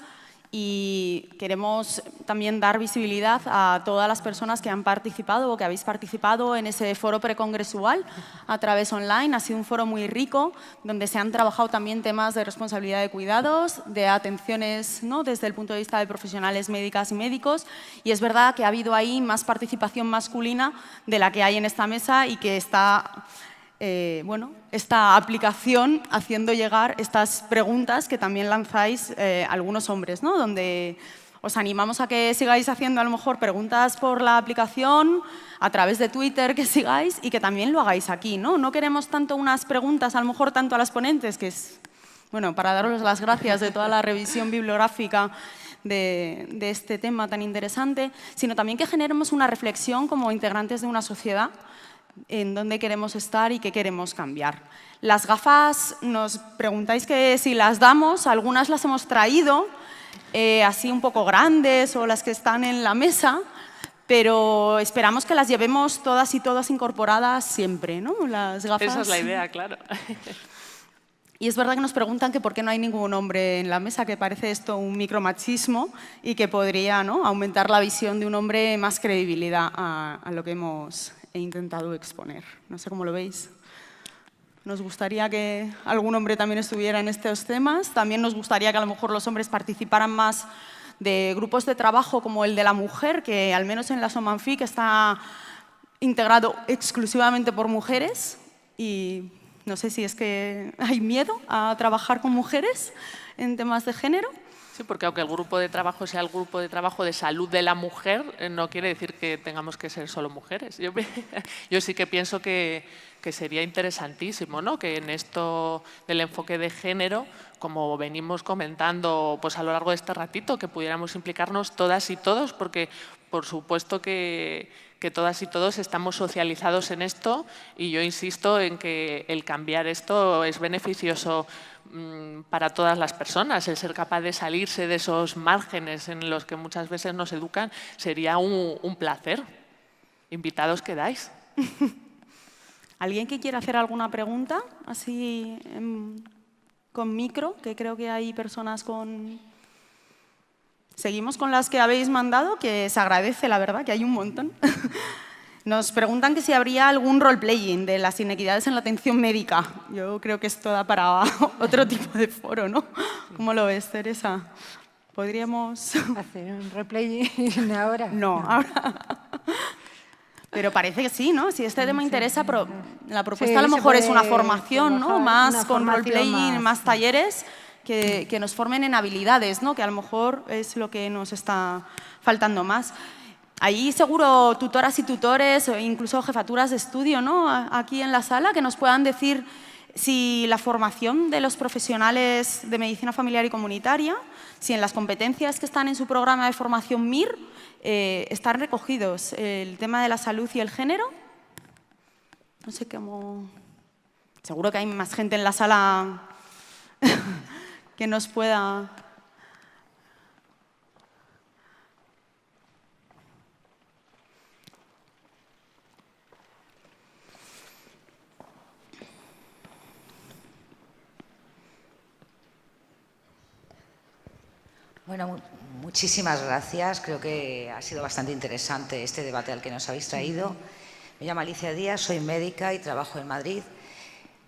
y queremos también dar visibilidad a todas las personas que han participado o que habéis participado en ese foro precongresual a través online. Ha sido un foro muy rico donde se han trabajado también temas de responsabilidad de cuidados, de atenciones, ¿no?, desde el punto de vista de profesionales médicas y médicos, y es verdad que ha habido ahí más participación masculina de la que hay en esta mesa y que está esta aplicación haciendo llegar estas preguntas que también lanzáis algunos hombres, ¿no?, donde os animamos a que sigáis haciendo a lo mejor preguntas por la aplicación, a través de Twitter que sigáis y que también lo hagáis aquí, ¿no? No queremos tanto unas preguntas, a lo mejor tanto a las ponentes, que es, bueno, para daros las gracias de toda la revisión bibliográfica de este tema tan interesante, sino también que generemos una reflexión como integrantes de una sociedad en dónde queremos estar y qué queremos cambiar. Las gafas, nos preguntáis que si las damos, algunas las hemos traído, así un poco grandes o las que están en la mesa, pero esperamos que las llevemos todas y todas incorporadas siempre, ¿no? Las gafas. Esa es la idea, claro. Y es verdad que nos preguntan que por qué no hay ningún hombre en la mesa, que parece esto un micromachismo y que podría, ¿no?, aumentar la visión de un hombre más credibilidad a lo que hemos intentado exponer. No sé cómo lo veis. Nos gustaría que algún hombre también estuviera en estos temas. También nos gustaría que a lo mejor los hombres participaran más de grupos de trabajo como el de la mujer, que al menos en la SOMANFIC está integrado exclusivamente por mujeres y no sé si es que hay miedo a trabajar con mujeres en temas de género. Sí, porque aunque el grupo de trabajo sea el grupo de trabajo de salud de la mujer, no quiere decir que tengamos que ser solo mujeres. Yo sí que pienso que sería interesantísimo, ¿no?, que en esto del enfoque de género, como venimos comentando pues a lo largo de este ratito, que pudiéramos implicarnos todas y todos, porque por supuesto que todas y todos estamos socializados en esto y yo insisto en que el cambiar esto es beneficioso para todas las personas. El ser capaz de salirse de esos márgenes en los que muchas veces nos educan sería un placer. Invitados quedáis. ¿Alguien que quiera hacer alguna pregunta? Así con micro, que creo que hay personas con... Seguimos con las que habéis mandado, que se agradece, la verdad, que hay un montón. Nos preguntan que si habría algún role-playing de las inequidades en la atención médica. Yo creo que esto da para otro tipo de foro, ¿no? ¿Cómo lo ves, Teresa? ¿Podríamos...? ¿Hacer un role-playing ahora? No, ahora... Pero parece que sí, ¿no? Si este tema interesa, la propuesta a lo mejor es una formación, ¿no? Más con role-playing, más talleres que nos formen en habilidades, ¿no? Que a lo mejor es lo que nos está faltando más. Ahí seguro tutoras y tutores o incluso jefaturas de estudio, ¿no?, aquí en la sala, que nos puedan decir si la formación de los profesionales de medicina familiar y comunitaria, si en las competencias que están en su programa de formación MIR están recogidos el tema de la salud y el género. No sé cómo... Seguro que hay más gente en la sala que nos pueda... Bueno, muchísimas gracias. Creo que ha sido bastante interesante este debate al que nos habéis traído. Me llamo Alicia Díaz, soy médica y trabajo en Madrid.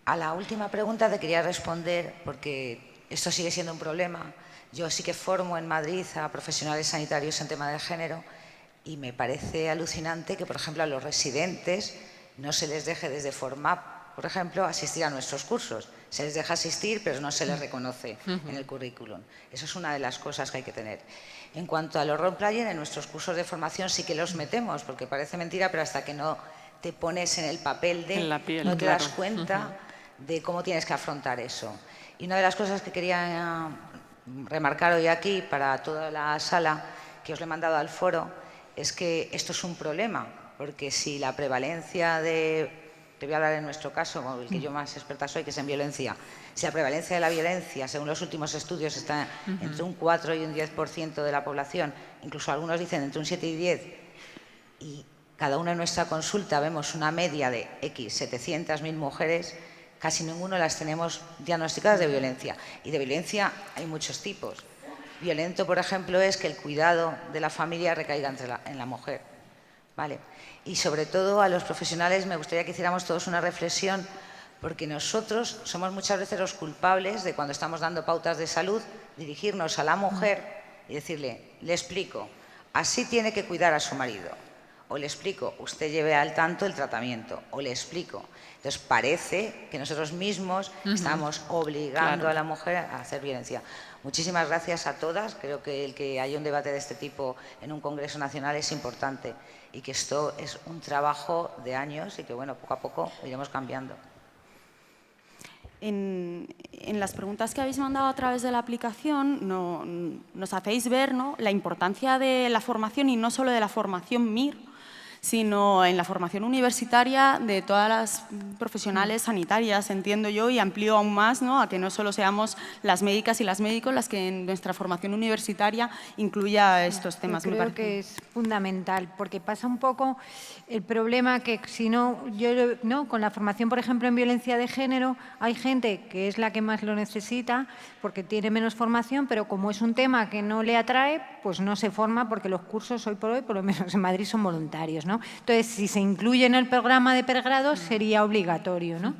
A la última pregunta te quería responder, porque esto sigue siendo un problema. Yo sí que formo en Madrid a profesionales sanitarios en tema de género y me parece alucinante que, por ejemplo, a los residentes no se les deje desde FORMAP, por ejemplo, asistir a nuestros cursos. Se les deja asistir, pero no se les reconoce en el currículum. Eso es una de las cosas que hay que tener. En cuanto a los role-playing, en nuestros cursos de formación sí que los metemos, porque parece mentira, pero hasta que no te pones en el papel de... En la piel, no te claro. das cuenta de cómo tienes que afrontar eso. Y una de las cosas que quería remarcar hoy aquí para toda la sala, que os lo he mandado al foro, es que esto es un problema, porque si la prevalencia de... Te voy a hablar en nuestro caso, el que yo más experta soy, que es en violencia. Si la prevalencia de la violencia, según los últimos estudios, está entre un 4 y un 10% de la población, incluso algunos dicen entre un 7 y 10, y cada una en nuestra consulta vemos una media de X, 700.000 mujeres, casi ninguno las tenemos diagnosticadas de violencia. Y de violencia hay muchos tipos. Violento, por ejemplo, es que el cuidado de la familia recaiga en la mujer. ¿Vale? Y sobre todo a los profesionales me gustaría que hiciéramos todos una reflexión, porque nosotros somos muchas veces los culpables de, cuando estamos dando pautas de salud, dirigirnos a la mujer y decirle, le explico, así tiene que cuidar a su marido, o le explico, usted lleve al tanto el tratamiento, o le explico. Entonces parece que nosotros mismos estamos obligando a la mujer a hacer violencia. Muchísimas gracias a todas. Creo que el que haya un debate de este tipo en un Congreso Nacional es importante y que esto es un trabajo de años y que, bueno, poco a poco iremos cambiando. En las preguntas que habéis mandado a través de la aplicación nos hacéis ver, ¿no?, la importancia de la formación, y no solo de la formación MIR, sino en la formación universitaria de todas las profesionales sanitarias, entiendo yo, y amplío aún más, ¿no?, a que no solo seamos las médicas y las médicos las que en nuestra formación universitaria incluya estos temas. Yo creo que es fundamental, porque pasa un poco el problema que si no, con la formación, por ejemplo, en violencia de género, hay gente que es la que más lo necesita porque tiene menos formación, pero como es un tema que no le atrae, pues no se forma, porque los cursos hoy, por lo menos en Madrid, son voluntarios, ¿no? Entonces, si se incluye en el programa de pregrado, sería obligatorio, ¿no?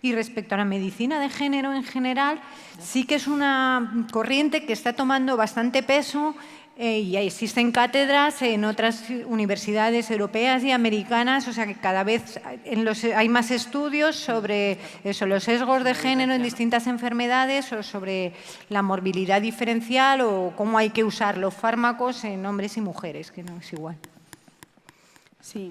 Y respecto a la medicina de género en general, sí que es una corriente que está tomando bastante peso y existen cátedras en otras universidades europeas y americanas, o sea que cada vez hay más estudios sobre eso, los sesgos de género en distintas enfermedades, o sobre la morbilidad diferencial, o cómo hay que usar los fármacos en hombres y mujeres, que no es igual. Sí.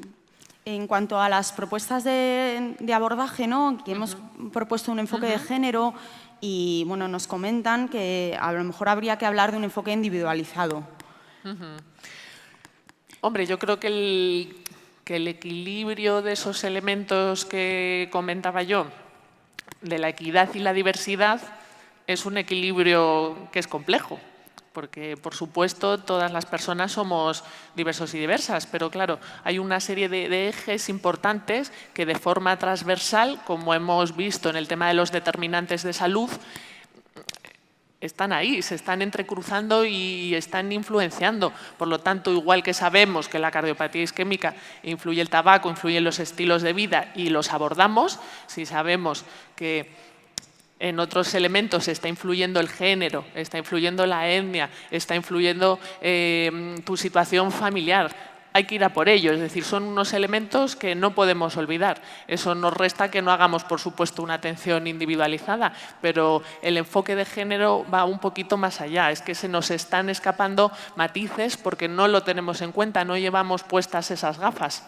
En cuanto a las propuestas de abordaje, ¿no?, que hemos propuesto un enfoque de género y, bueno, nos comentan que a lo mejor habría que hablar de un enfoque individualizado. Hombre, yo creo que el equilibrio de esos elementos que comentaba yo, de la equidad y la diversidad, es un equilibrio que es complejo. Porque, por supuesto, todas las personas somos diversos y diversas, pero claro, hay una serie de ejes importantes que de forma transversal, como hemos visto en el tema de los determinantes de salud, están ahí, se están entrecruzando y están influenciando. Por lo tanto, igual que sabemos que la cardiopatía isquémica influye el tabaco, influye los estilos de vida y los abordamos, si sabemos que en otros elementos está influyendo el género, está influyendo la etnia, está influyendo tu situación familiar. Hay que ir a por ello, es decir, son unos elementos que no podemos olvidar. Eso nos resta que no hagamos, por supuesto, una atención individualizada, pero el enfoque de género va un poquito más allá. Es que se nos están escapando matices porque no lo tenemos en cuenta, no llevamos puestas esas gafas.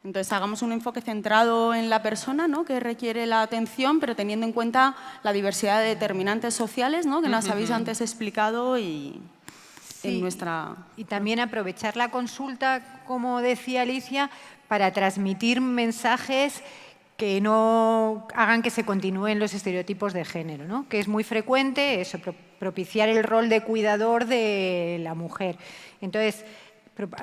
Entonces, hagamos un enfoque centrado en la persona, ¿no?, que requiere la atención, pero teniendo en cuenta la diversidad de determinantes sociales, ¿no?, que nos habéis antes explicado y en nuestra... Y también aprovechar la consulta, como decía Alicia, para transmitir mensajes que no hagan que se continúen los estereotipos de género, ¿no?, que es muy frecuente eso, propiciar el rol de cuidador de la mujer. Entonces,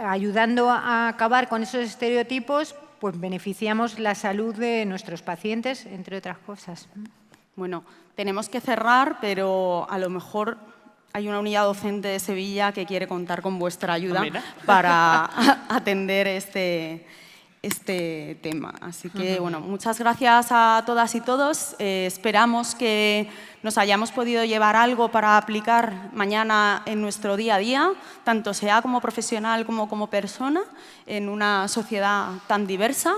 ayudando a acabar con esos estereotipos, pues beneficiamos la salud de nuestros pacientes, entre otras cosas. Bueno, tenemos que cerrar, pero a lo mejor hay una unidad docente de Sevilla que quiere contar con vuestra ayuda para atender este tema. Así que, bueno, muchas gracias a todas y todos. Esperamos que nos hayamos podido llevar algo para aplicar mañana en nuestro día a día, tanto sea como profesional como como persona, en una sociedad tan diversa,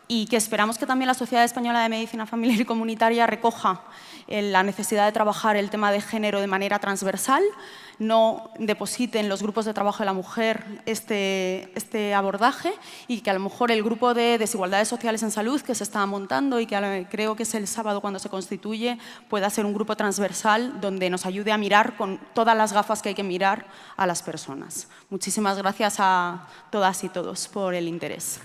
y que esperamos que también la Sociedad Española de Medicina Familiar y Comunitaria recoja la necesidad de trabajar el tema de género de manera transversal, no deposite en los grupos de trabajo de la mujer este abordaje, y que a lo mejor el grupo de desigualdades sociales en salud que se está montando y que creo que es el sábado cuando se constituye, pueda ser un grupo transversal donde nos ayude a mirar con todas las gafas que hay que mirar a las personas. Muchísimas gracias a todas y todos por el interés.